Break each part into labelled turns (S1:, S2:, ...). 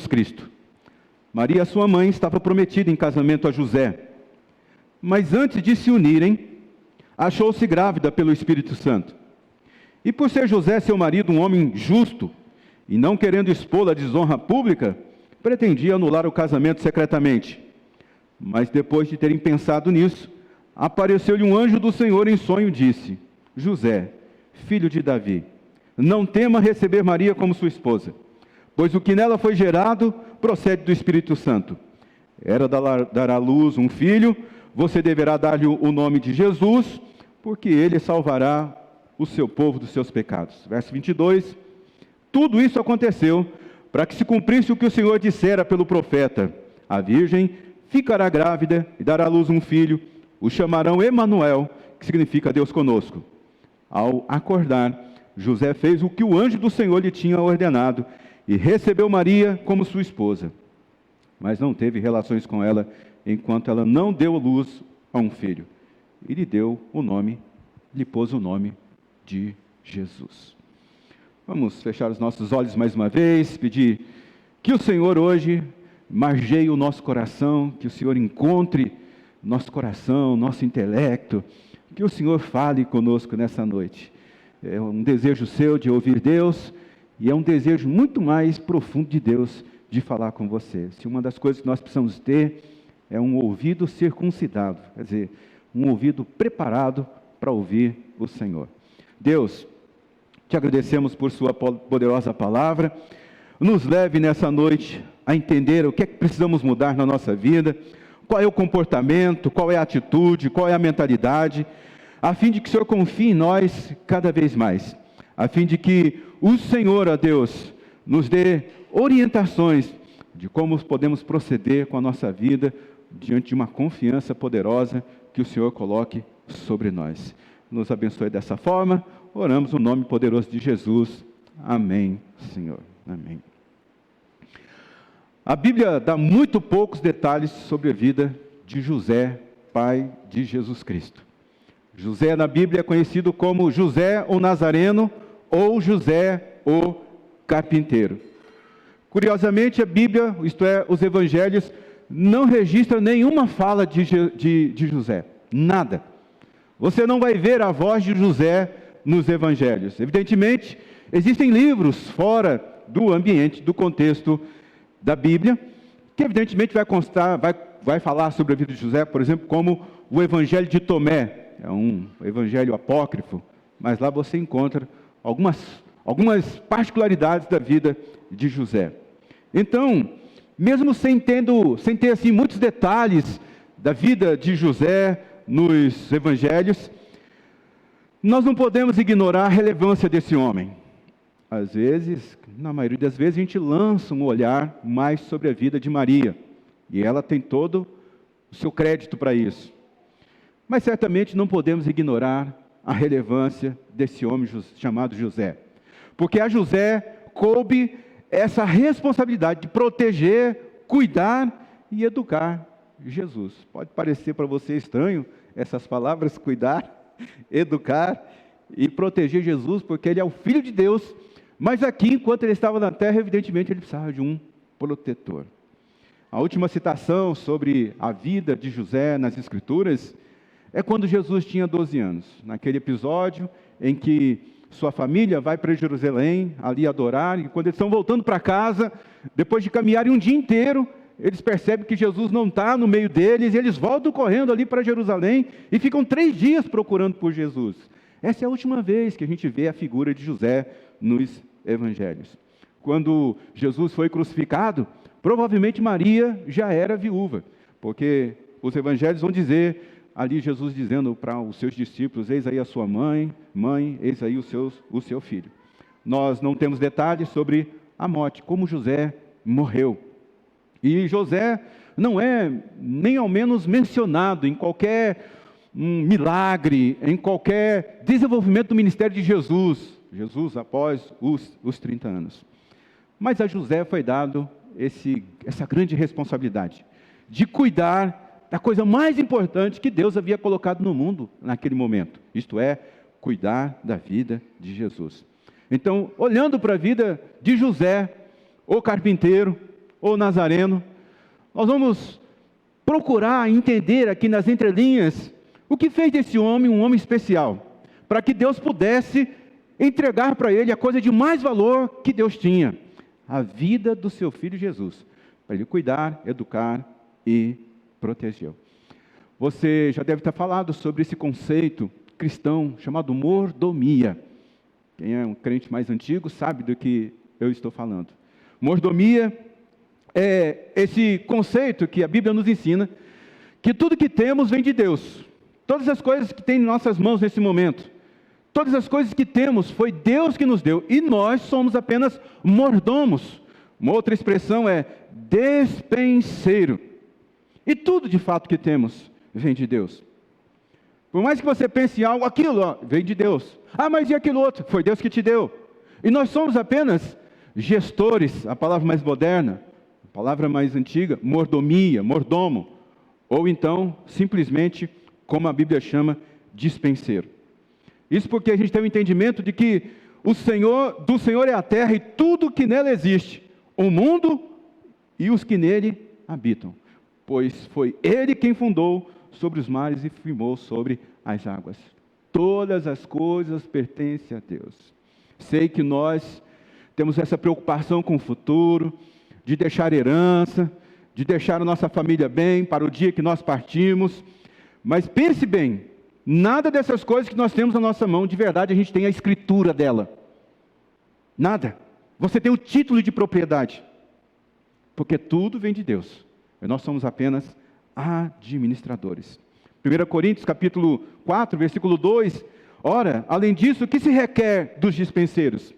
S1: Jesus Cristo. Maria, sua mãe, estava prometida em casamento a José, mas antes de se unirem, achou-se grávida pelo Espírito Santo. E por ser José, seu marido, um homem justo, e não querendo expô-la à desonra pública, pretendia anular o casamento secretamente. Mas depois de terem pensado nisso, apareceu-lhe um anjo do Senhor em sonho e disse: José, filho de Davi, não tema receber Maria como sua esposa, pois o que nela foi gerado procede do Espírito Santo. Ela dará à luz um filho, você deverá dar-lhe o nome de Jesus, porque ele salvará o seu povo dos seus pecados. Verso 22, tudo isso aconteceu para que se cumprisse o que o Senhor dissera pelo profeta: a virgem ficará grávida e dará à luz um filho, o chamarão Emanuel, que significa Deus conosco. Ao acordar, José fez o que o anjo do Senhor lhe tinha ordenado e recebeu Maria como sua esposa. Mas não teve relações com ela enquanto ela não deu luz a um filho. E lhe pôs o nome de Jesus. Vamos fechar os nossos olhos mais uma vez, pedir que o Senhor hoje margeie o nosso coração, que o Senhor encontre nosso coração, nosso intelecto, que o Senhor fale conosco nessa noite. É um desejo seu de ouvir Deus, e é um desejo muito mais profundo de Deus de falar com você. Se uma das coisas que nós precisamos ter é um ouvido circuncidado, quer dizer, um ouvido preparado para ouvir o Senhor. Deus, te agradecemos por sua poderosa palavra. Nos leve nessa noite a entender o que é que precisamos mudar na nossa vida, qual é o comportamento, qual é a atitude, qual é a mentalidade, a fim de que o Senhor confie em nós cada vez mais, a fim de que o Senhor, ó Deus, nos dê orientações de como podemos proceder com a nossa vida diante de uma confiança poderosa que o Senhor coloque sobre nós. Nos abençoe dessa forma, oramos no nome poderoso de Jesus. Amém, Senhor. Amém. A Bíblia dá muito poucos detalhes sobre a vida de José, pai de Jesus Cristo. José na Bíblia é conhecido como José o Nazareno ou José o Carpinteiro. Curiosamente, a Bíblia, isto é, os Evangelhos, não registram nenhuma fala de José, nada. Você não vai ver a voz de José nos Evangelhos. Evidentemente, existem livros fora do ambiente, do contexto da Bíblia, que evidentemente vai falar sobre a vida de José, por exemplo, como o Evangelho de Tomé, é um evangelho apócrifo, mas lá você encontra algumas particularidades da vida de José. Então, mesmo sem ter assim, muitos detalhes da vida de José nos evangelhos, nós não podemos ignorar a relevância desse homem. Às vezes, na maioria das vezes, a gente lança um olhar mais sobre a vida de Maria, e ela tem todo o seu crédito para isso. Mas certamente não podemos ignorar a relevância desse homem chamado José, porque a José coube essa responsabilidade de proteger, cuidar e educar Jesus. Pode parecer para você estranho essas palavras, cuidar, educar e proteger Jesus, porque ele é o Filho de Deus, mas aqui, enquanto ele estava na terra, evidentemente ele precisava de um protetor. A última citação sobre a vida de José nas Escrituras é quando Jesus tinha 12 anos, naquele episódio em que sua família vai para Jerusalém, ali adorar, e quando eles estão voltando para casa, depois de caminharem um dia inteiro, eles percebem que Jesus não está no meio deles, e eles voltam correndo ali para Jerusalém, e ficam 3 dias procurando por Jesus. Essa é a última vez que a gente vê a figura de José nos Evangelhos. Quando Jesus foi crucificado, provavelmente Maria já era viúva, porque os Evangelhos vão dizer, ali Jesus dizendo para os seus discípulos: eis aí a sua mãe, eis aí o seu filho. Nós não temos detalhes sobre a morte, como José morreu. E José não é nem ao menos mencionado em qualquer milagre, em qualquer desenvolvimento do ministério de Jesus após os 30 anos. Mas a José foi dado essa grande responsabilidade de cuidar da coisa mais importante que Deus havia colocado no mundo naquele momento, isto é, cuidar da vida de Jesus. Então, olhando para a vida de José, o carpinteiro, ou Nazareno. Nós vamos procurar entender aqui nas entrelinhas o que fez desse homem um homem especial, para que Deus pudesse entregar para ele a coisa de mais valor que Deus tinha, a vida do seu filho Jesus, para ele cuidar, educar e proteger. Você já deve ter falado sobre esse conceito cristão chamado mordomia. Quem é um crente mais antigo sabe do que eu estou falando. Mordomia é esse conceito que a Bíblia nos ensina, que tudo que temos vem de Deus. Todas as coisas que tem em nossas mãos nesse momento, todas as coisas que temos, foi Deus que nos deu, e nós somos apenas mordomos. Uma outra expressão é despenseiro. E tudo de fato que temos vem de Deus. Por mais que você pense em algo, aquilo vem de Deus. Ah, mas e aquilo outro? Foi Deus que te deu. E nós somos apenas gestores, a palavra mais moderna, a palavra mais antiga, mordomia, mordomo. Ou então, simplesmente, como a Bíblia chama, dispenseiro. Isso porque a gente tem o entendimento de que do Senhor é a terra e tudo que nela existe, o mundo e os que nele habitam. Pois foi Ele quem fundou sobre os mares e firmou sobre as águas. Todas as coisas pertencem a Deus. Sei que nós temos essa preocupação com o futuro, de deixar herança, de deixar a nossa família bem para o dia que nós partimos. Mas pense bem, nada dessas coisas que nós temos na nossa mão, de verdade, a gente tem a escritura dela. Nada. Você tem o título de propriedade. Porque tudo vem de Deus. E nós somos apenas administradores. 1 Coríntios capítulo 4, versículo 2. Ora, além disso, o que se requer dos dispenseiros?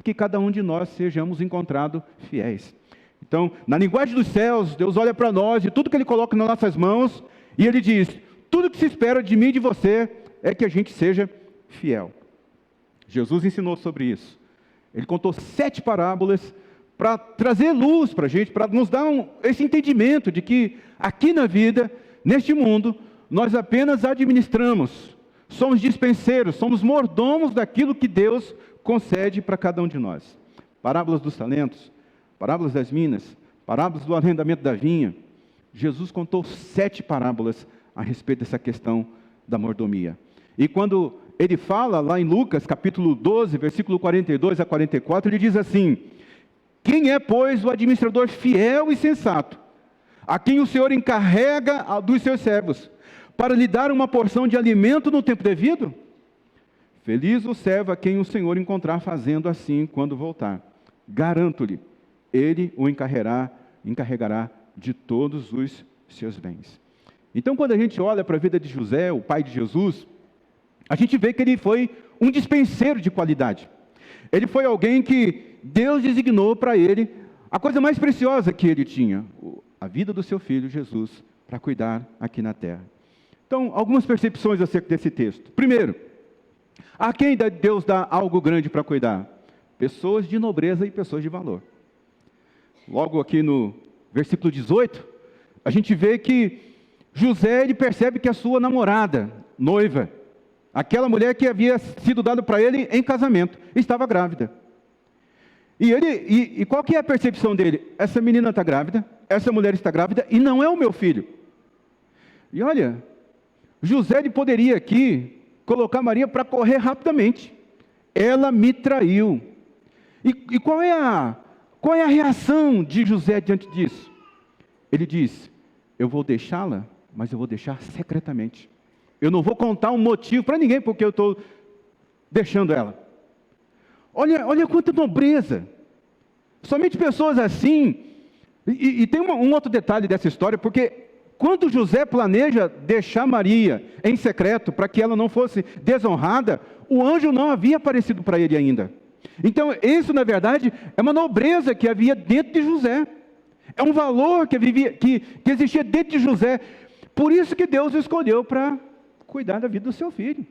S1: Que cada um de nós sejamos encontrados fiéis. Então, na linguagem dos céus, Deus olha para nós e tudo que Ele coloca nas nossas mãos, e Ele diz, tudo que se espera de mim e de você é que a gente seja fiel. Jesus ensinou sobre isso. Ele contou 7 parábolas para trazer luz para a gente, para nos dar esse entendimento de que aqui na vida, neste mundo, nós apenas administramos, somos dispenseiros, somos mordomos daquilo que Deus concede para cada um de nós. Parábolas dos talentos, parábolas das minas, parábolas do arrendamento da vinha. Jesus contou 7 parábolas a respeito dessa questão da mordomia. E quando ele fala lá em Lucas, capítulo 12, versículo 42 a 44, ele diz assim, quem é, pois, o administrador fiel e sensato, a quem o Senhor encarrega dos seus servos, para lhe dar uma porção de alimento no tempo devido? Feliz o servo a quem o Senhor encontrar fazendo assim quando voltar. Garanto-lhe, ele o encarregará de todos os seus bens. Então, quando a gente olha para a vida de José, o pai de Jesus, a gente vê que ele foi um dispenseiro de qualidade. Ele foi alguém que Deus designou para ele a coisa mais preciosa que ele tinha, a vida do seu filho Jesus, para cuidar aqui na terra. Então, algumas percepções acerca desse texto. Primeiro, a quem Deus dá algo grande para cuidar? Pessoas de nobreza e pessoas de valor. Logo aqui no versículo 18, a gente vê que José, ele percebe que a sua namorada, noiva, aquela mulher que havia sido dada para ele em casamento, estava grávida. E qual que é a percepção dele? Essa menina está grávida, essa mulher está grávida e não é o meu filho. E olha, José ele poderia aqui colocar Maria para correr rapidamente. Ela me traiu. E qual é a reação de José diante disso? Ele diz, eu vou deixá-la, mas eu vou deixar secretamente. Eu não vou contar um motivo para ninguém porque eu estou deixando ela. Olha quanta nobreza. Somente pessoas assim. E tem um outro detalhe dessa história, porque quando José planeja deixar Maria em secreto para que ela não fosse desonrada, o anjo não havia aparecido para ele ainda. Então, isso na verdade é uma nobreza que havia dentro de José. É um valor que existia dentro de José. Por isso que Deus o escolheu para cuidar da vida do seu filho.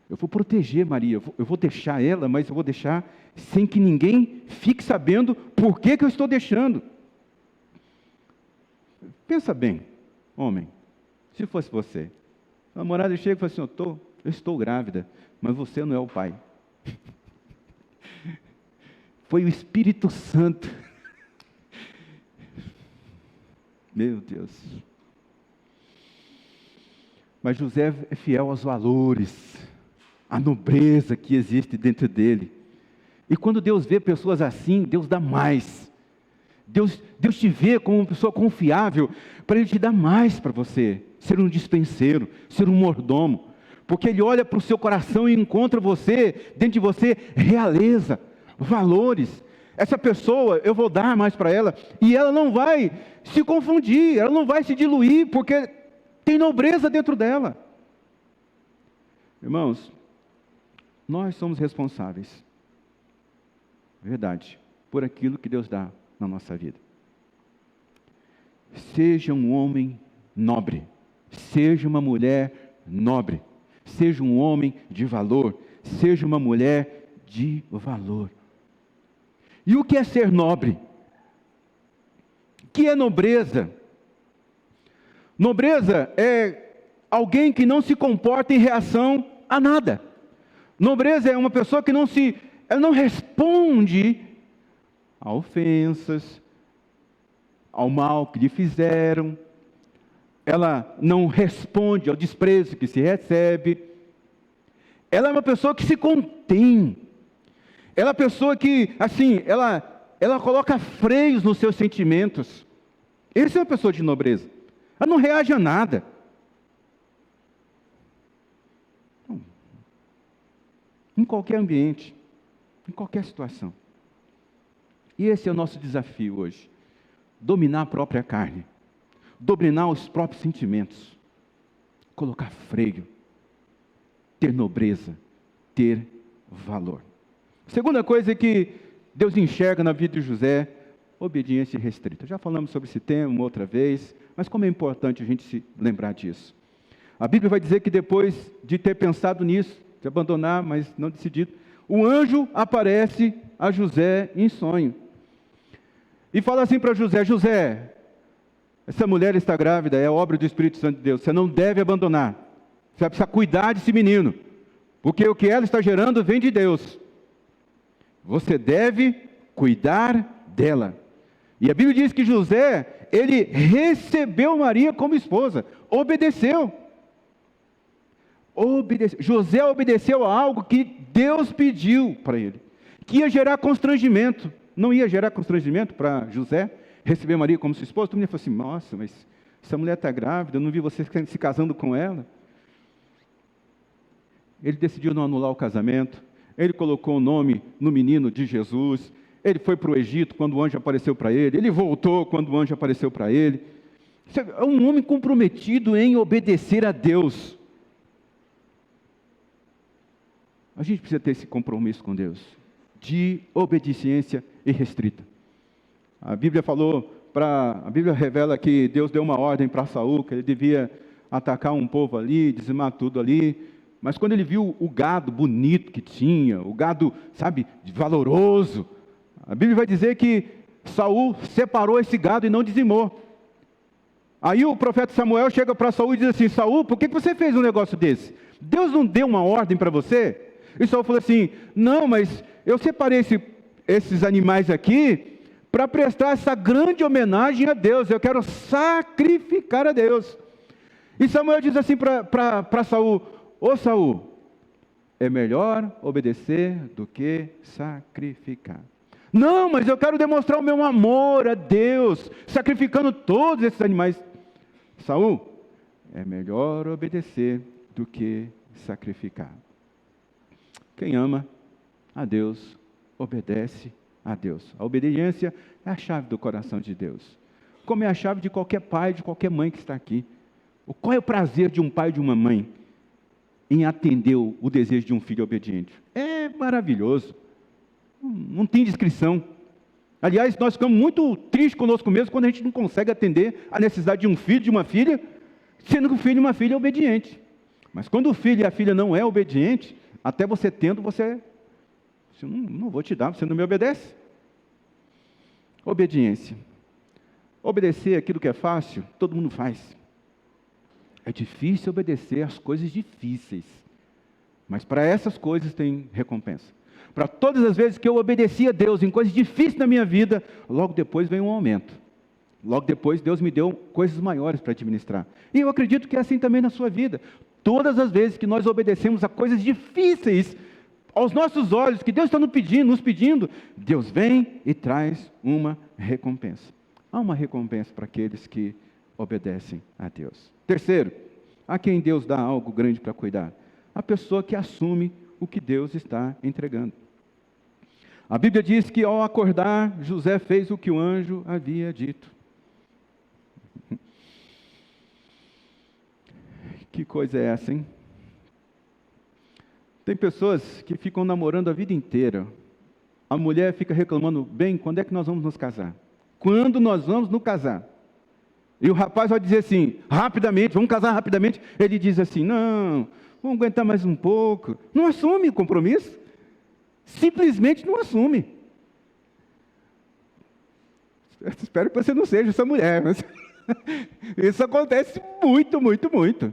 S1: Eu vou proteger Maria, eu vou deixar ela, mas eu vou deixar sem que ninguém fique sabendo por que eu estou deixando. Pensa bem, homem, se fosse você, a namorada chega e fala assim, eu estou grávida, mas você não é o pai. Foi o Espírito Santo Meu Deus. Mas José é fiel aos valores, à nobreza que existe dentro dele. E quando Deus vê pessoas assim, Deus dá mais. Deus te vê como uma pessoa confiável, para Ele te dar mais para você. Ser um dispenseiro, ser um mordomo. Porque Ele olha para o seu coração e encontra você, dentro de você, realeza, valores. Essa pessoa, eu vou dar mais para ela, e ela não vai se confundir, ela não vai se diluir, porque tem nobreza dentro dela. Irmãos, nós somos responsáveis, verdade, por aquilo que Deus dá na nossa vida. Seja um homem nobre, seja uma mulher nobre, seja um homem de valor, seja uma mulher de valor. E o que é ser nobre? O que é nobreza? Nobreza é alguém que não se comporta em reação a nada. Nobreza é uma pessoa que ela não responde a ofensas, ao mal que lhe fizeram. Ela não responde ao desprezo que se recebe. Ela é uma pessoa que se contém. Ela é uma pessoa que, assim, ela coloca freios nos seus sentimentos. Essa é uma pessoa de nobreza. Ela não reage a nada. Em qualquer ambiente, em qualquer situação. E esse é o nosso desafio hoje. Dominar a própria carne. Dominar os próprios sentimentos. Colocar freio. Ter nobreza. Ter valor. Segunda coisa que Deus enxerga na vida de José, obediência restrita. Já falamos sobre esse tema uma outra vez, mas como é importante a gente se lembrar disso. A Bíblia vai dizer que depois de ter pensado nisso, de abandonar, mas não decidido, o anjo aparece a José em sonho. E fala assim para José: José, essa mulher está grávida, é obra do Espírito Santo de Deus, você não deve abandonar, você precisa cuidar desse menino, porque o que ela está gerando vem de Deus. Você deve cuidar dela. E a Bíblia diz que José, ele recebeu Maria como esposa, obedeceu. José obedeceu a algo que Deus pediu para ele, que ia gerar constrangimento. Não ia gerar constrangimento para José receber Maria como sua esposa? Todo mundo falou assim: nossa, mas essa mulher está grávida, eu não vi você se casando com ela. Ele decidiu não anular o casamento. Ele colocou o nome no menino de Jesus. Ele foi para o Egito quando o anjo apareceu para ele. Ele voltou quando o anjo apareceu para ele. É um homem comprometido em obedecer a Deus. A gente precisa ter esse compromisso com Deus, de obediência irrestrita. A Bíblia revela que Deus deu uma ordem para Saul, que ele devia atacar um povo ali, dizimar tudo ali. Mas quando ele viu o gado bonito que tinha, o gado, sabe, valoroso, a Bíblia vai dizer que Saul separou esse gado e não dizimou. Aí o profeta Samuel chega para Saul e diz assim: Saul, por que você fez um negócio desse? Deus não deu uma ordem para você? E Saul falou assim: não, mas eu separei esses animais aqui para prestar essa grande homenagem a Deus, eu quero sacrificar a Deus. E Samuel diz assim para Saul: ô Saul, é melhor obedecer do que sacrificar. Não, mas eu quero demonstrar o meu amor a Deus, sacrificando todos esses animais. Saul, é melhor obedecer do que sacrificar. Quem ama a Deus, obedece a Deus. A obediência é a chave do coração de Deus. Como é a chave de qualquer pai, de qualquer mãe que está aqui. Qual é o prazer de um pai e de uma mãe em atender o desejo de um filho obediente? É maravilhoso. Não tem descrição. Aliás, nós ficamos muito tristes conosco mesmo quando a gente não consegue atender a necessidade de um filho, de uma filha, sendo que o filho e uma filha é obediente. Mas quando o filho e a filha não é obediente, até você tendo, você não vou te dar, você não me obedece. Obediência. Obedecer aquilo que é fácil, todo mundo faz. É difícil obedecer às coisas difíceis, mas para essas coisas tem recompensa. Para todas as vezes que eu obedeci a Deus em coisas difíceis na minha vida, logo depois vem um aumento. Logo depois, Deus me deu coisas maiores para administrar. E eu acredito que é assim também na sua vida. Todas as vezes que nós obedecemos a coisas difíceis, aos nossos olhos, que Deus está nos pedindo, Deus vem e traz uma recompensa. Há uma recompensa para aqueles que obedecem a Deus. Terceiro, a quem Deus dá algo grande para cuidar? A pessoa que assume o que Deus está entregando. A Bíblia diz que ao acordar, José fez o que o anjo havia dito. Que coisa é essa, hein? Tem pessoas que ficam namorando a vida inteira. A mulher fica reclamando, bem, quando é que nós vamos nos casar? Quando nós vamos nos casar? E o rapaz vai dizer assim, rapidamente, vamos casar rapidamente. Ele diz assim, não, vamos aguentar mais um pouco. Não assume o compromisso. Simplesmente não assume. Eu espero que você não seja essa mulher, mas isso acontece muito, muito, muito.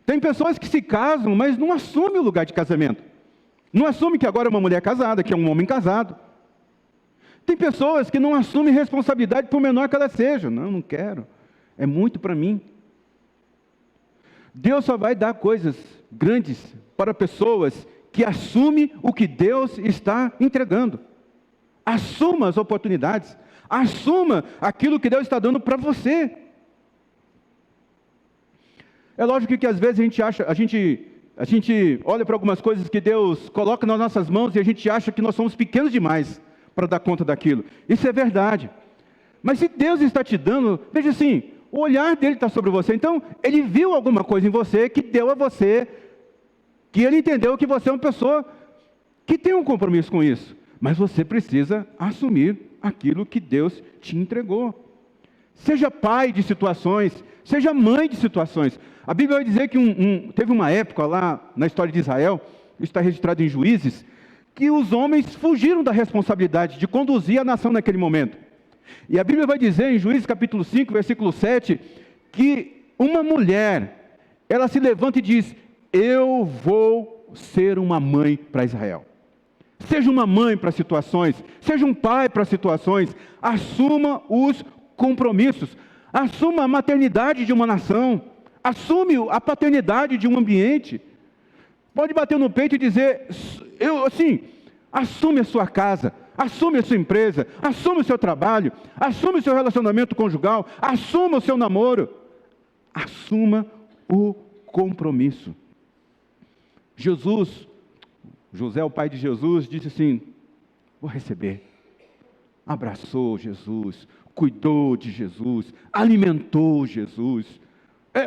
S1: Tem pessoas que se casam, mas não assumem o lugar de casamento. Não assume que agora é uma mulher casada, que é um homem casado. Tem pessoas que não assumem responsabilidade por menor que ela seja. Não quero. É muito para mim. Deus só vai dar coisas grandes para pessoas que assumem o que Deus está entregando. Assuma as oportunidades. Assuma aquilo que Deus está dando para você. É lógico que às vezes a gente olha para algumas coisas que Deus coloca nas nossas mãos e a gente acha que nós somos pequenos demais para dar conta daquilo. Isso é verdade. Mas se Deus está te dando, veja assim, o olhar dele está sobre você. Então, ele viu alguma coisa em você que deu a você, que ele entendeu que você é uma pessoa que tem um compromisso com isso. Mas você precisa assumir aquilo que Deus te entregou. Seja pai de situações, seja mãe de situações. A Bíblia vai dizer que teve uma época lá na história de Israel, isso está registrado em Juízes, que os homens fugiram da responsabilidade de conduzir a nação naquele momento. E a Bíblia vai dizer em Juízes capítulo 5, versículo 7, que uma mulher, ela se levanta e diz, eu vou ser uma mãe para Israel. Seja uma mãe para situações, seja um pai para situações, assuma os compromissos, assuma a maternidade de uma nação, assume a paternidade de um ambiente. Pode bater no peito e dizer, assume a sua casa, assume a sua empresa, assume o seu trabalho, assume o seu relacionamento conjugal, assuma o seu namoro, assuma o compromisso. José, o pai de Jesus, disse assim, vou receber. Abraçou Jesus, cuidou de Jesus, alimentou Jesus.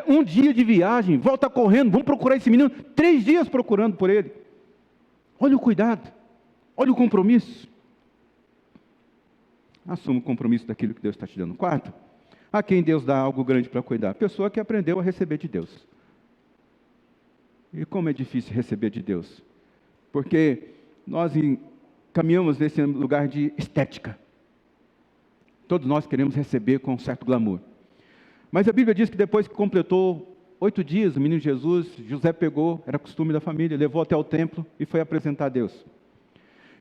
S1: Um dia de viagem, volta correndo, vamos procurar esse menino, 3 dias procurando por ele. Olha o cuidado, olha o compromisso. Assuma o compromisso daquilo que Deus está te dando. Quarto, a quem Deus dá algo grande para cuidar? A pessoa que aprendeu a receber de Deus. E como é difícil receber de Deus? Porque nós caminhamos nesse lugar de estética. Todos nós queremos receber com um certo glamour. Mas a Bíblia diz que depois que completou 8 dias, o menino Jesus, José pegou, era costume da família, levou até o templo e foi apresentar a Deus.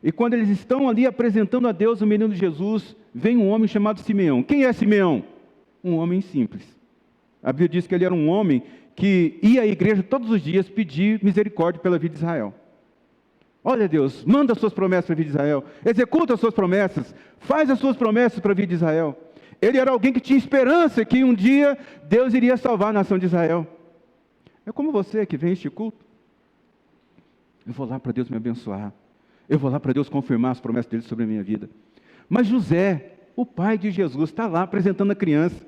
S1: E quando eles estão ali apresentando a Deus o menino Jesus, vem um homem chamado Simeão. Quem é Simeão? Um homem simples. A Bíblia diz que ele era um homem que ia à igreja todos os dias pedir misericórdia pela vida de Israel. Olha Deus, manda as suas promessas para a vida de Israel, executa as suas promessas, faz as suas promessas para a vida de Israel. Ele era alguém que tinha esperança que um dia Deus iria salvar a nação de Israel. É como você que vem a este culto. Eu vou lá para Deus me abençoar. Eu vou lá para Deus confirmar as promessas dele sobre a minha vida. Mas José, o pai de Jesus, está lá apresentando a criança.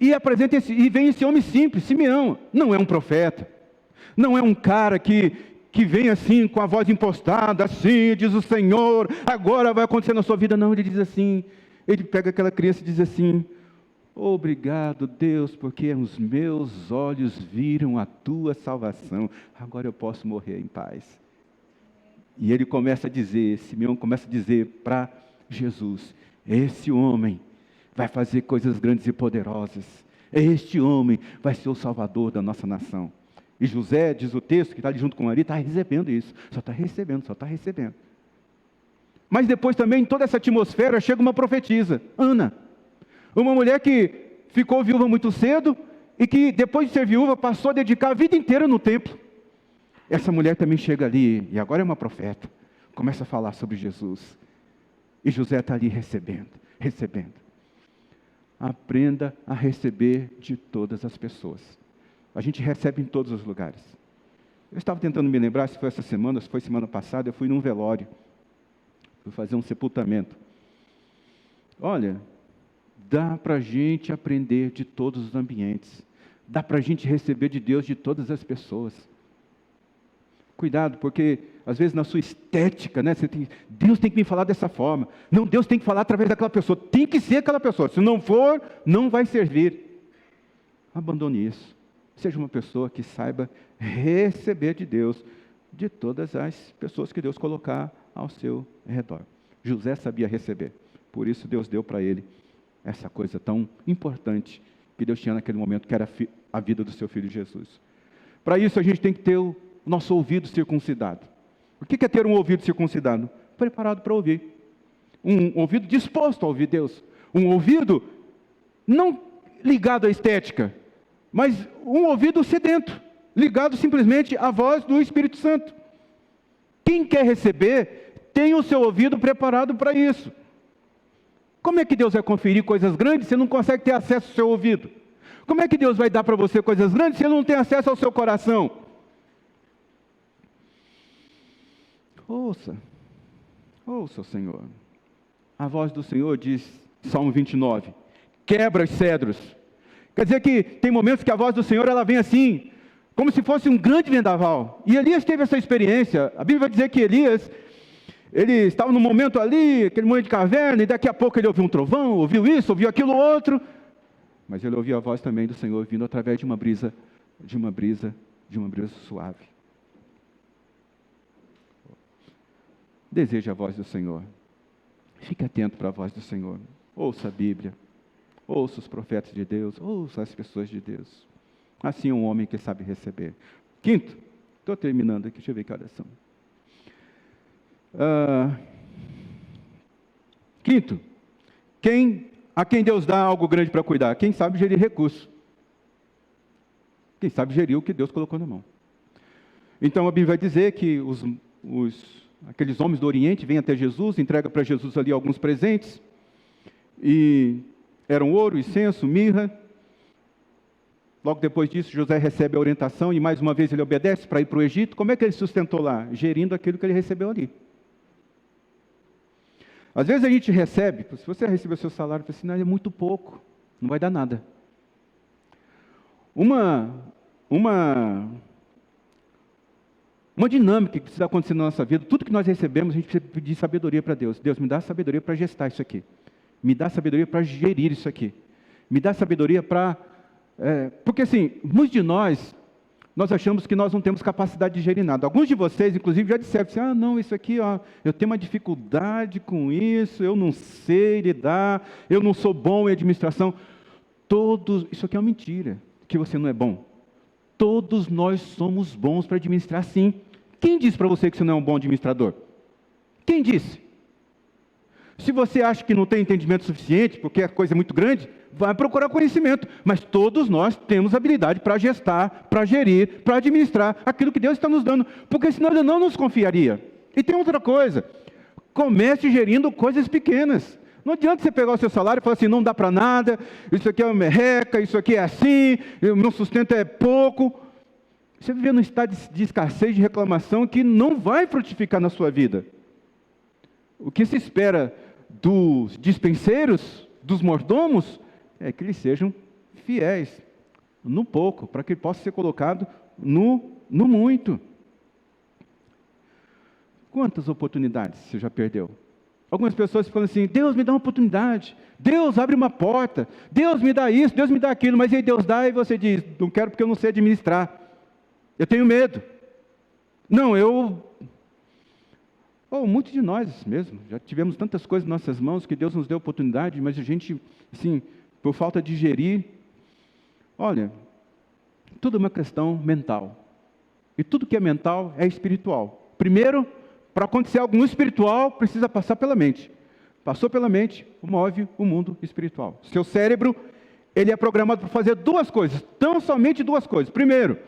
S1: E vem esse homem simples, Simeão. Não é um profeta. Não é um cara que vem assim com a voz impostada, assim diz o Senhor, agora vai acontecer na sua vida. Não, ele diz assim, ele pega aquela criança e diz assim, obrigado Deus, porque os meus olhos viram a tua salvação, agora eu posso morrer em paz. E ele começa a dizer, Simeão começa a dizer para Jesus, esse homem vai fazer coisas grandes e poderosas, este homem vai ser o salvador da nossa nação. E José, diz o texto, que está ali junto com Maria, está recebendo isso. Só está recebendo. Mas depois também, em toda essa atmosfera, chega uma profetisa, Ana. Uma mulher que ficou viúva muito cedo e que depois de ser viúva passou a dedicar a vida inteira no templo. Essa mulher também chega ali, e agora é uma profeta, começa a falar sobre Jesus. E José está ali recebendo. Aprenda a receber de todas as pessoas. A gente recebe em todos os lugares. Eu estava tentando me lembrar se foi essa semana, se foi semana passada, eu fui num velório. Fui fazer um sepultamento. Olha, dá para a gente aprender de todos os ambientes. Dá para a gente receber de Deus de todas as pessoas. Cuidado, porque às vezes na sua estética, né, Deus tem que me falar dessa forma. Não, Deus tem que falar através daquela pessoa. Tem que ser aquela pessoa. Se não for, não vai servir. Abandone isso. Seja uma pessoa que saiba receber de Deus, de todas as pessoas que Deus colocar ao seu redor. José sabia receber. Por isso Deus deu para ele essa coisa tão importante que Deus tinha naquele momento, que era a vida do seu filho Jesus. Para isso a gente tem que ter o nosso ouvido circuncidado. O que é ter um ouvido circuncidado? Preparado para ouvir. Um ouvido disposto a ouvir Deus. Um ouvido não ligado à estética, mas um ouvido sedento, ligado simplesmente à voz do Espírito Santo. Quem quer receber, tem o seu ouvido preparado para isso. Como é que Deus vai conferir coisas grandes se você não consegue ter acesso ao seu ouvido? Como é que Deus vai dar para você coisas grandes se você não tem acesso ao seu coração? Ouça o Senhor. A voz do Senhor diz, Salmo 29, quebra os cedros. Quer dizer que tem momentos que a voz do Senhor, ela vem assim, como se fosse um grande vendaval. E Elias teve essa experiência. A Bíblia vai dizer que Elias, ele estava num momento ali, aquele momento de caverna, e daqui a pouco ele ouviu um trovão, ouviu isso, ouviu aquilo outro. Mas ele ouviu a voz também do Senhor, vindo através de uma brisa suave. Deseja a voz do Senhor. Fique atento para a voz do Senhor. Ouça a Bíblia. Ouça os profetas de Deus. Ouça as pessoas de Deus. Assim é um homem que sabe receber. Quinto, estou terminando aqui, deixa eu ver que horas são. Quinto, a quem Deus dá algo grande para cuidar? Quem sabe gerir recursos. Quem sabe gerir o que Deus colocou na mão. Então a Bíblia vai dizer que aqueles homens do Oriente vêm até Jesus, entrega para Jesus ali alguns presentes, e eram ouro, incenso, mirra. Logo depois disso, José recebe a orientação, e mais uma vez ele obedece para ir para o Egito. Como é que ele sustentou lá? Gerindo aquilo que ele recebeu ali. Às vezes a gente recebe, se você receber o seu salário, você fala assim, não, é muito pouco, não vai dar nada. Uma dinâmica que precisa acontecer na nossa vida, tudo que nós recebemos, a gente precisa pedir sabedoria para Deus. Deus, me dá sabedoria para gestar isso aqui. Me dá sabedoria para gerir isso aqui. Me dá sabedoria para... porque assim, muitos de nós achamos que nós não temos capacidade de gerir nada. Alguns de vocês, inclusive, já disseram assim, não, isso aqui, eu tenho uma dificuldade com isso, eu não sei lidar, eu não sou bom em administração. Isso aqui é uma mentira, que você não é bom. Todos nós somos bons para administrar, sim. Quem disse para você que você não é um bom administrador? Quem disse? Se você acha que não tem entendimento suficiente, porque a coisa é muito grande, vai procurar conhecimento. Mas todos nós temos habilidade para gestar, para gerir, para administrar aquilo que Deus está nos dando. Porque senão Ele não nos confiaria. E tem outra coisa. Comece gerindo coisas pequenas. Não adianta você pegar o seu salário e falar assim, não dá para nada, isso aqui é uma merreca, isso aqui é assim, o meu sustento é pouco. Você vive num estado de escassez, de reclamação, que não vai frutificar na sua vida. O que se espera dos dispenseiros, dos mordomos, é que eles sejam fiéis no pouco, para que ele possa ser colocado no muito. Quantas oportunidades você já perdeu? Algumas pessoas falam assim, Deus me dá uma oportunidade, Deus abre uma porta, Deus me dá isso, Deus me dá aquilo, mas aí Deus dá e você diz, não quero porque eu não sei administrar, eu tenho medo. Não, muitos de nós mesmo, já tivemos tantas coisas em nossas mãos que Deus nos deu oportunidade, mas a gente, assim, por falta de gerir, olha, tudo é uma questão mental. E tudo que é mental é espiritual. Primeiro, para acontecer algo no espiritual, precisa passar pela mente. passou pela mente, move o mundo espiritual. Seu cérebro, ele é programado para fazer duas coisas, tão somente duas coisas. Primeiro,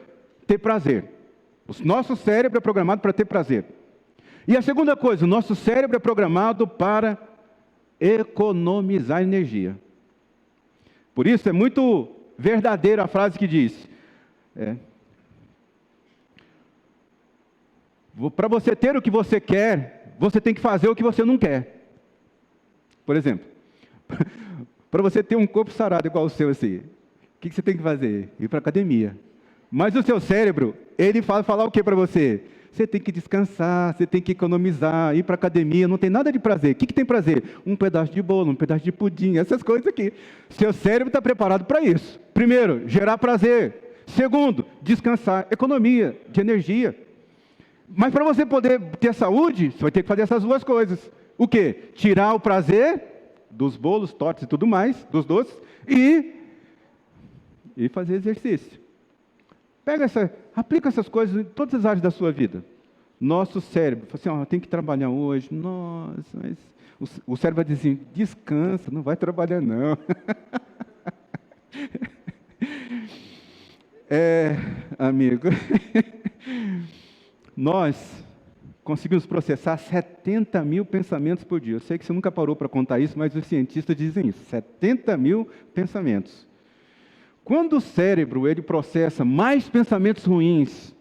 S1: ter prazer. O nosso cérebro é programado para ter prazer. E a segunda coisa, o nosso cérebro é programado para economizar energia. Por isso é muito verdadeira a frase que diz, para você ter o que você quer, você tem que fazer o que você não quer. Por exemplo, para você ter um corpo sarado igual o seu assim, o que você tem que fazer? Ir para a academia. Mas o seu cérebro, ele falar o que para você? Você tem que descansar, você tem que economizar, ir para a academia, não tem nada de prazer. O que tem prazer? Um pedaço de bolo, um pedaço de pudim, essas coisas aqui. Seu cérebro está preparado para isso. Primeiro, gerar prazer. Segundo, descansar, economia de energia. Mas para você poder ter saúde, você vai ter que fazer essas duas coisas. O quê? Tirar o prazer dos bolos, tortas e tudo mais, dos doces, e fazer exercício. Aplica essas coisas em todas as áreas da sua vida. Nosso cérebro, fala assim, tem que trabalhar hoje. Nossa, mas o cérebro vai dizer, descansa, não vai trabalhar não. Amigo, nós conseguimos processar 70 mil pensamentos por dia. Eu sei que você nunca parou para contar isso, mas os cientistas dizem isso, 70 mil pensamentos. Quando o cérebro ele processa mais pensamentos ruins,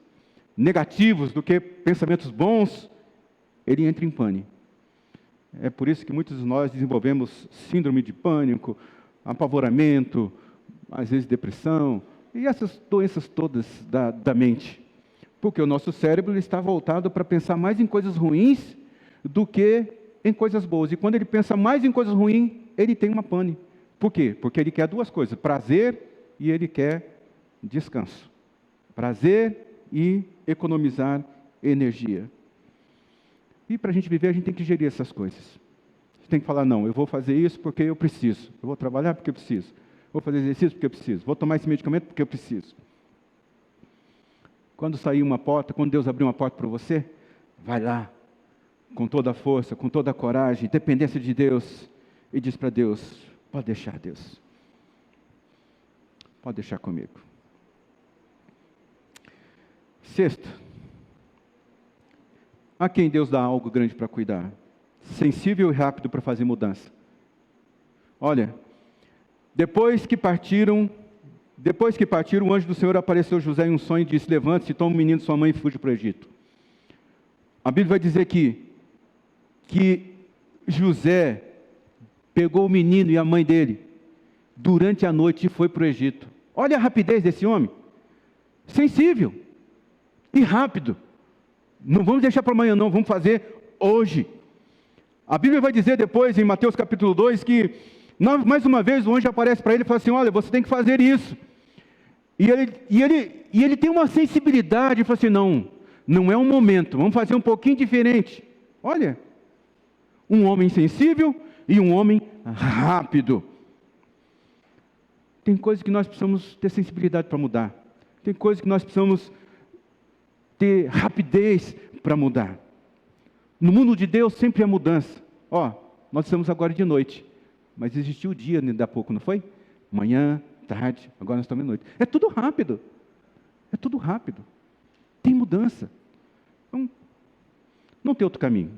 S1: negativos, do que pensamentos bons, ele entra em pânico. É por isso que muitos de nós desenvolvemos síndrome de pânico, apavoramento, às vezes depressão, e essas doenças todas da mente. Porque o nosso cérebro ele está voltado para pensar mais em coisas ruins do que em coisas boas. E quando ele pensa mais em coisas ruins, ele tem uma pane. Por quê? Porque ele quer duas coisas, prazer e ele quer descanso. Prazer e economizar energia. E para a gente viver, a gente tem que gerir essas coisas. A gente tem que falar, não, eu vou fazer isso porque eu preciso. Eu vou trabalhar porque eu preciso. Vou fazer exercício porque eu preciso. Vou tomar esse medicamento porque eu preciso. Quando sair uma porta, quando Deus abrir uma porta para você, vai lá, com toda a força, com toda a coragem, dependência de Deus, e diz para Deus, pode deixar, Deus. Pode deixar comigo. Sexto, a quem Deus dá algo grande para cuidar, sensível e rápido para fazer mudança. Olha, depois que partiram, o anjo do Senhor apareceu a José em um sonho e disse, levante-se, toma o menino de sua mãe e fuja para o Egito. A Bíblia vai dizer que José pegou o menino e a mãe dele durante a noite e foi para o Egito. Olha a rapidez desse homem. Sensível e rápido. Não vamos deixar para amanhã não, vamos fazer hoje. A Bíblia vai dizer depois, em Mateus capítulo 2, que mais uma vez o anjo aparece para ele e fala assim, olha, você tem que fazer isso. E ele tem uma sensibilidade, e fala assim, não é um momento, vamos fazer um pouquinho diferente. Olha, um homem sensível e um homem rápido. Tem coisas que nós precisamos ter sensibilidade para mudar. Tem coisas que nós precisamos ter rapidez para mudar. No mundo de Deus sempre há mudança. Nós estamos agora de noite, mas existiu o dia ainda há pouco, não foi? Manhã, tarde, agora nós estamos de noite. É tudo rápido. É tudo rápido. Tem mudança. Então, não tem outro caminho.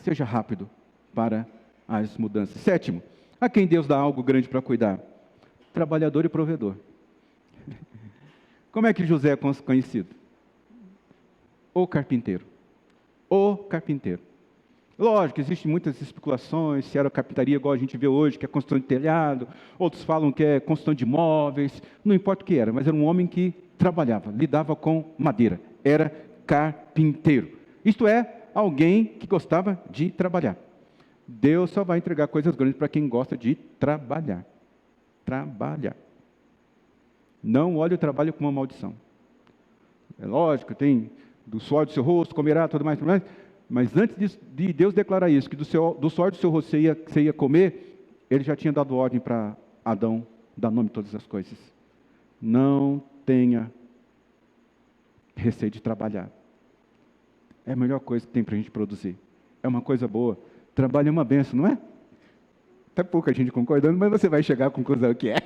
S1: Seja rápido para as mudanças. Sétimo, a quem Deus dá algo grande para cuidar? Trabalhador e provedor. Como é que José é conhecido? O carpinteiro. O carpinteiro. Lógico, existem muitas especulações, se era carpintaria igual a gente vê hoje, que é construção de telhado, outros falam que é construção de móveis, não importa o que era, mas era um homem que trabalhava, lidava com madeira, era carpinteiro. Isto é, alguém que gostava de trabalhar. Deus só vai entregar coisas grandes para quem gosta de trabalhar. Trabalhar. Não olhe o trabalho como uma maldição. É lógico, tem do suor do seu rosto, comerá, tudo mais, mas antes de Deus declarar isso, que do suor do seu rosto você ia comer, Ele já tinha dado ordem para Adão dar nome a todas as coisas. Não tenha receio de trabalhar. É a melhor coisa que tem para a gente produzir. É uma coisa boa Trabalho é uma benção, não é? Até pouca gente concordando, mas você vai chegar à conclusão que é.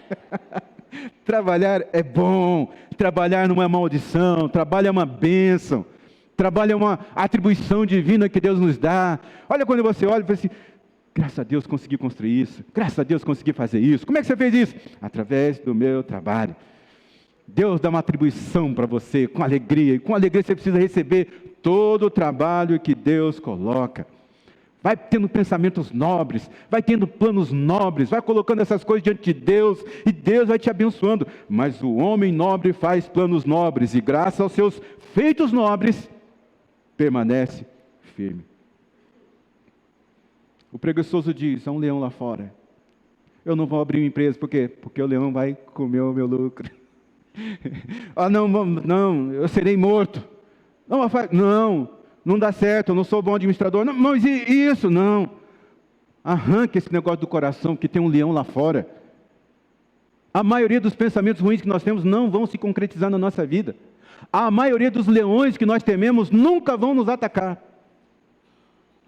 S1: Trabalhar é bom, trabalhar não é maldição, trabalho é uma bênção, trabalho é uma atribuição divina que Deus nos dá. Olha, quando você olha e fala assim, graças a Deus consegui construir isso, graças a Deus consegui fazer isso. Como é que você fez isso? Através do meu trabalho. Deus dá uma atribuição para você com alegria, e com alegria você precisa receber todo o trabalho que Deus coloca. Vai tendo pensamentos nobres, vai tendo planos nobres, vai colocando essas coisas diante de Deus, e Deus vai te abençoando. Mas o homem nobre faz planos nobres, e graças aos seus feitos nobres, permanece firme. O preguiçoso diz, há um leão lá fora, eu não vou abrir uma empresa, por quê? Porque o leão vai comer o meu lucro. Não, eu serei morto. Não dá certo, eu não sou bom administrador. Não, mas isso, não. Arranque esse negócio do coração, que tem um leão lá fora. A maioria dos pensamentos ruins que nós temos não vão se concretizar na nossa vida. A maioria dos leões que nós tememos nunca vão nos atacar.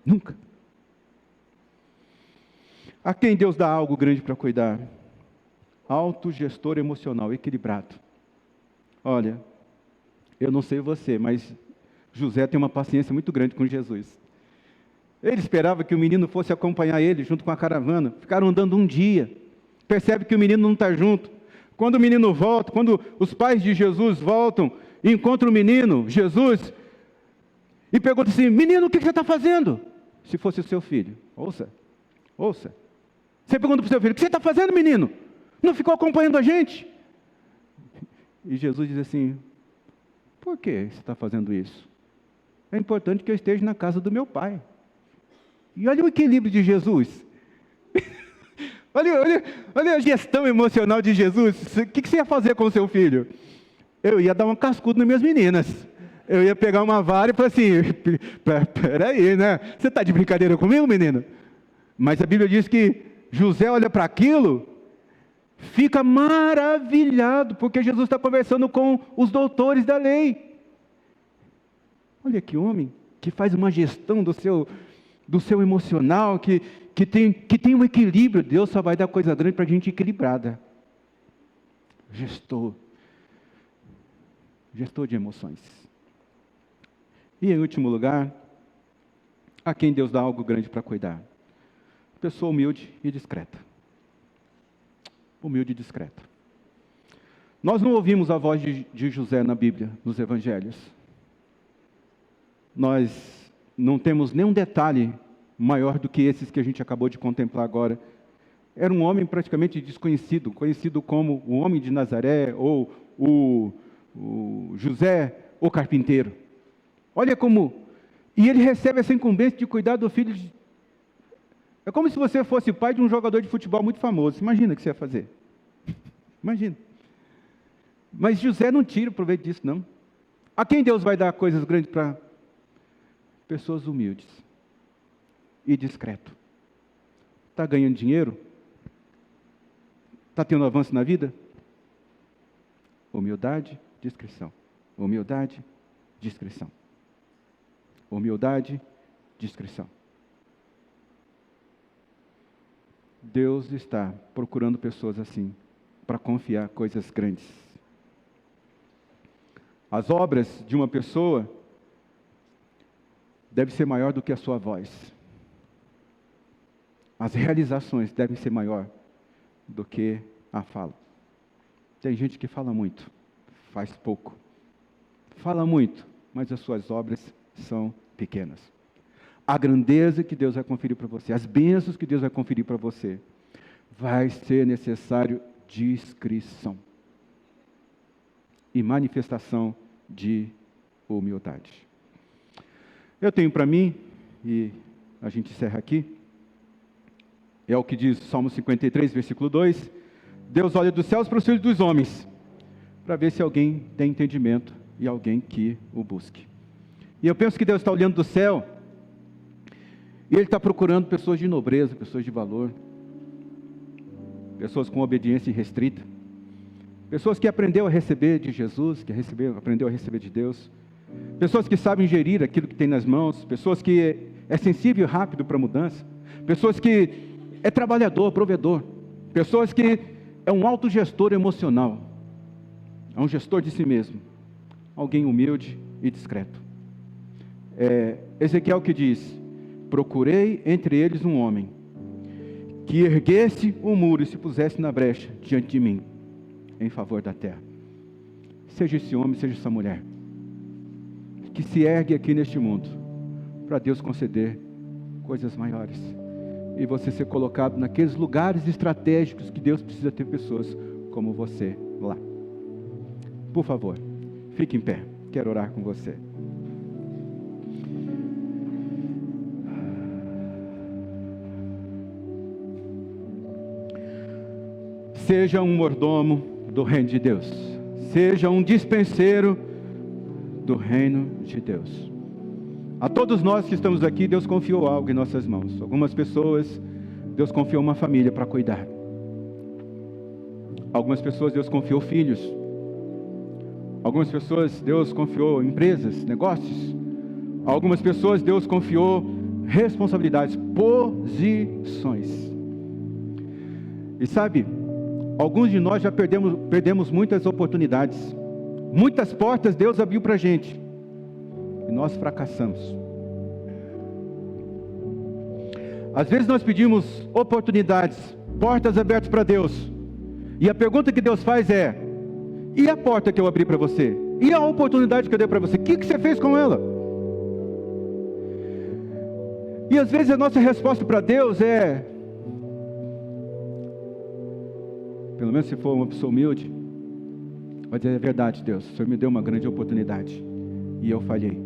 S1: Nunca. A quem Deus dá algo grande para cuidar? Autogestor emocional, equilibrado. Olha, eu não sei você, mas José tem uma paciência muito grande com Jesus. Ele esperava que o menino fosse acompanhar ele junto com a caravana. Ficaram andando um dia. Percebe que o menino não está junto. Quando o menino volta, quando os pais de Jesus voltam e encontram o menino, Jesus, e perguntam assim, menino, o que você está fazendo? Se fosse o seu filho, ouça. Você pergunta para o seu filho, o que você está fazendo, menino? Não ficou acompanhando a gente? E Jesus diz assim, por que você está fazendo isso? É importante que eu esteja na casa do meu pai. E olha o equilíbrio de Jesus. olha a gestão emocional de Jesus. O que você ia fazer com o seu filho? Eu ia dar um cascudo nas minhas meninas. Eu ia pegar uma vara e falar assim, peraí, né? Você está de brincadeira comigo, menino? Mas a Bíblia diz que José olha para aquilo, fica maravilhado, porque Jesus está conversando com os doutores da lei. Olha que homem, que faz uma gestão do seu emocional, que tem um equilíbrio. Deus só vai dar coisa grande para a gente equilibrada. Gestor de emoções. E em último lugar, a quem Deus dá algo grande para cuidar? Pessoa humilde e discreta. Humilde e discreta. Nós não ouvimos a voz de José na Bíblia, nos Evangelhos. Nós não temos nenhum detalhe maior do que esses que a gente acabou de contemplar agora. Era um homem praticamente desconhecido, conhecido como o homem de Nazaré, ou o José, o carpinteiro. Olha como... E ele recebe essa incumbência de cuidar do filho de... É como se você fosse pai de um jogador de futebol muito famoso. Imagina o que você ia fazer. Imagina. Mas José não tira proveito disso, não. A quem Deus vai dar coisas grandes para? Pessoas humildes e discreto. Está ganhando dinheiro? Está tendo avanço na vida? Humildade, discrição. Humildade, discrição. Humildade, discrição. Deus está procurando pessoas assim, para confiar coisas grandes. As obras de uma pessoa devem ser maior do que a sua voz. As realizações devem ser maior do que a fala. Tem gente que fala muito, faz pouco. Fala muito, mas as suas obras são pequenas. A grandeza que Deus vai conferir para você, as bênçãos que Deus vai conferir para você, vai ser necessário discrição e manifestação de humildade. Eu tenho para mim, e a gente encerra aqui, é o que diz Salmo 53, versículo 2, Deus olha dos céus para os filhos dos homens, para ver se alguém tem entendimento e alguém que o busque. E eu penso que Deus está olhando do céu, e Ele está procurando pessoas de nobreza, pessoas de valor, pessoas com obediência irrestrita, pessoas que aprendeu a receber de Jesus, que aprendeu a receber de Deus, pessoas que sabem gerir aquilo que tem nas mãos, pessoas que é sensível e rápido para a mudança, pessoas que é trabalhador, provedor, pessoas que é um autogestor emocional, é um gestor de si mesmo, alguém humilde e discreto. Ezequiel que diz: procurei entre eles um homem que erguesse o muro e se pusesse na brecha diante de mim, em favor da terra. Seja esse homem, seja essa mulher, que se ergue aqui neste mundo, para Deus conceder coisas maiores, e você ser colocado naqueles lugares estratégicos que Deus precisa ter pessoas como você lá. Por favor, fique em pé, quero orar com você. Seja um mordomo do reino de Deus, seja um dispenseiro do reino de Deus. A todos nós que estamos aqui, Deus confiou algo em nossas mãos. Algumas pessoas, Deus confiou uma família para cuidar. Algumas pessoas, Deus confiou filhos. Algumas pessoas, Deus confiou empresas, negócios. Algumas pessoas, Deus confiou responsabilidades, posições. E sabe, alguns de nós já perdemos muitas oportunidades. Muitas portas Deus abriu para a gente, e nós fracassamos. Às vezes nós pedimos oportunidades, portas abertas para Deus, e a pergunta que Deus faz é: e a porta que eu abri para você? E a oportunidade que eu dei para você? O que você fez com ela? E às vezes a nossa resposta para Deus é, pelo menos se for uma pessoa humilde, vai dizer: é verdade, Deus, o Senhor me deu uma grande oportunidade, e eu falhei,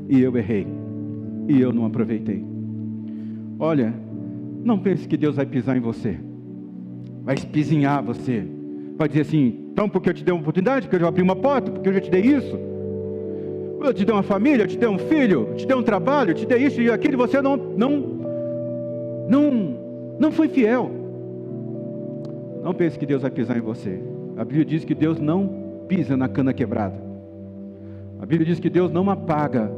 S1: e eu errei, e eu não aproveitei. Olha, não pense que Deus vai pisar em você, vai espizinhar você, vai dizer assim: então porque eu te dei uma oportunidade, porque eu já abri uma porta, porque eu já te dei isso, eu te dei uma família, eu te dei um filho, eu te dei um trabalho, eu te dei isso e aquilo, e você não foi fiel. Não pense que Deus vai pisar em você. A Bíblia diz que Deus não pisa na cana quebrada. A Bíblia diz que Deus não apaga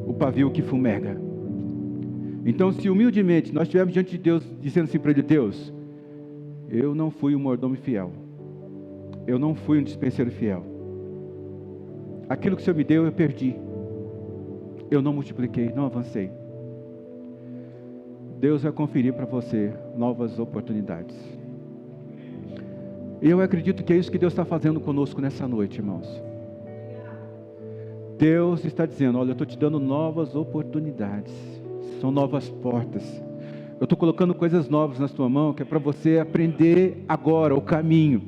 S1: o pavio que fumega. Então, se humildemente nós estivermos diante de Deus, dizendo assim para Ele: Deus, eu não fui um mordomo fiel, eu não fui um dispenseiro fiel, aquilo que o Senhor me deu eu perdi, eu não multipliquei, não avancei. Deus vai conferir para você novas oportunidades. Eu acredito que é isso que Deus está fazendo conosco nessa noite, irmãos. Deus está dizendo: olha, eu estou te dando novas oportunidades, são novas portas, eu estou colocando coisas novas na sua mão, que é para você aprender agora o caminho.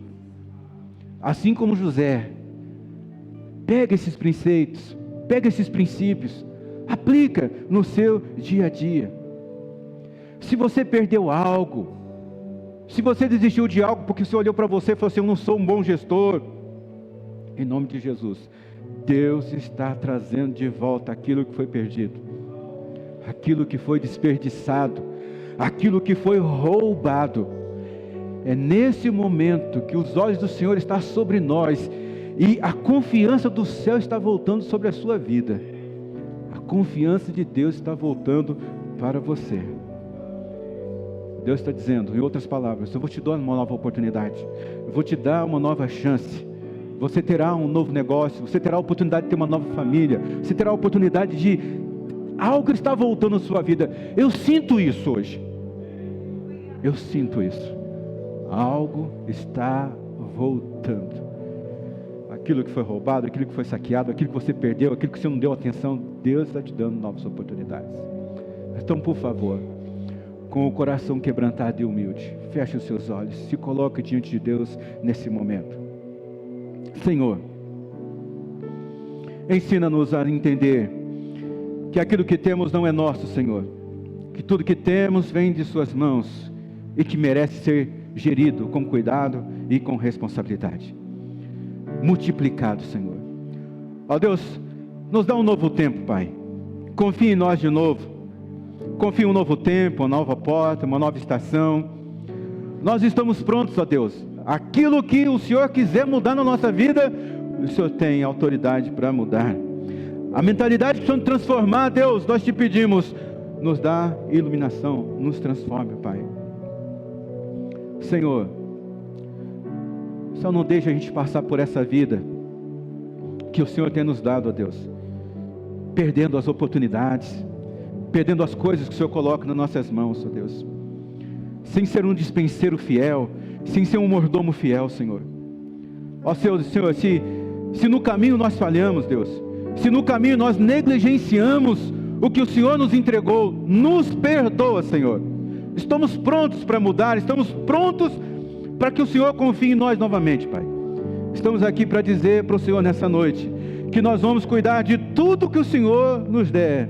S1: Assim como José, pega esses preceitos, pega esses princípios, aplica no seu dia a dia. Se você perdeu algo, se você desistiu de algo porque você olhou para você e falou assim: eu não sou um bom gestor, em nome de Jesus, Deus está trazendo de volta aquilo que foi perdido, aquilo que foi desperdiçado, aquilo que foi roubado. É nesse momento que os olhos do Senhor estão sobre nós, e a confiança do céu está voltando sobre a sua vida. A confiança de Deus está voltando para você. Deus está dizendo, em outras palavras: eu vou te dar uma nova oportunidade, eu vou te dar uma nova chance. Você terá um novo negócio, você terá a oportunidade de ter uma nova família, você terá a oportunidade de... algo está voltando na sua vida. Eu sinto isso hoje. Eu sinto isso. Algo está voltando. Aquilo que foi roubado, aquilo que foi saqueado, aquilo que você perdeu, aquilo que você não deu atenção, Deus está te dando novas oportunidades. Então, por favor, com o coração quebrantado e humilde, feche os seus olhos, se coloque diante de Deus nesse momento. Senhor, ensina-nos a entender que aquilo que temos não é nosso, Senhor, que tudo que temos vem de suas mãos e que merece ser gerido com cuidado e com responsabilidade, multiplicado, Senhor. Ó Deus, nos dá um novo tempo, Pai, confia em nós de novo, confia em um novo tempo, uma nova porta, uma nova estação. Nós estamos prontos, ó Deus. Aquilo que o Senhor quiser mudar na nossa vida, o Senhor tem autoridade para mudar. A mentalidade que precisa transformar, Deus, nós te pedimos, nos dá iluminação, nos transforme, Pai. Senhor, só não deixa a gente passar por essa vida que o Senhor tem nos dado, ó Deus, perdendo as oportunidades, perdendo as coisas que o Senhor coloca nas nossas mãos, ó Deus, sem ser um dispenseiro fiel, sem ser um mordomo fiel, Senhor. Ó Senhor, se no caminho nós falhamos, Deus, se no caminho nós negligenciamos o que o Senhor nos entregou, nos perdoa, Senhor. Estamos prontos para mudar, estamos prontos para que o Senhor confie em nós novamente, Pai. Estamos aqui para dizer para o Senhor nessa noite, que nós vamos cuidar de tudo que o Senhor nos der.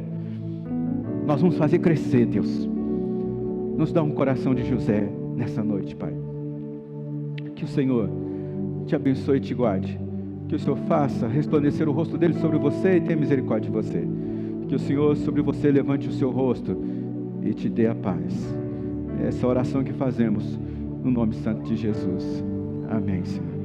S1: Nós vamos fazer crescer, Deus. Nos dá um coração de José nessa noite, Pai. Que o Senhor te abençoe e te guarde. Que o Senhor faça resplandecer o rosto dele sobre você e tenha misericórdia de você. Que o Senhor sobre você levante o seu rosto e te dê a paz. Essa oração que fazemos no nome santo de Jesus. Amém, Senhor.